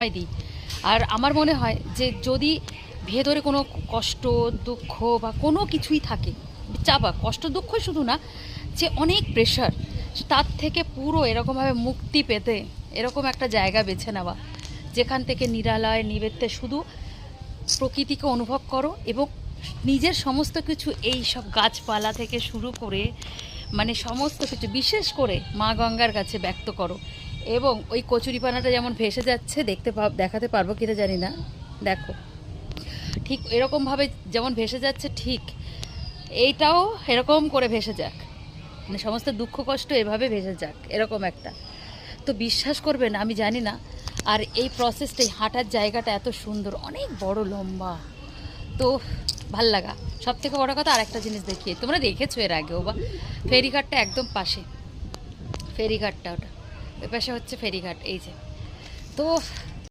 দিই। আর আমার মনে হয় যে যদি ভেতরে কোনো কষ্ট দুঃখ বা কোনো কিছুই থাকে, চাপা কষ্ট দুঃখই শুধু না, যে অনেক প্রেশার, তার থেকে পুরো এরকমভাবে মুক্তি পেতে এরকম একটা জায়গা বেছে নেওয়া, যেখান থেকে নিরালয় নিবেদ্যে শুধু প্রকৃতিকে অনুভব করো এবং নিজের সমস্ত কিছু এই সব গাছপালা থেকে শুরু করে মানে সমস্ত কিছু বিশেষ করে মা গঙ্গার কাছে ব্যক্ত করো। এবং ওই কচুরিপানাটা যেমন ভেসে যাচ্ছে দেখাতে পারবো কিনা জানি না, দেখো ঠিক এরকমভাবে যেমন ভেসে যাচ্ছে, ঠিক এইটাও এরকম করে ভেসে যাক, মানে সমস্ত দুঃখ কষ্ট এভাবে ভেসে যাক, এরকম একটা। তো বিশ্বাস করবেন আমি জানি না। আর এই প্রসেসটাই, হাঁটার জায়গাটা এত সুন্দর, অনেক বড় লম্বা। তো ভাল লাগা। সব থেকে বড় কথা, আর একটা জিনিস দেখিয়ে, তোমরা দেখেছো এর আগেও বা, ফেরিঘাটটা একদম পাশে, ফেরিঘাটটা ওটা, ওই পাশে হচ্ছে ফেরিঘাট, এই যে। তো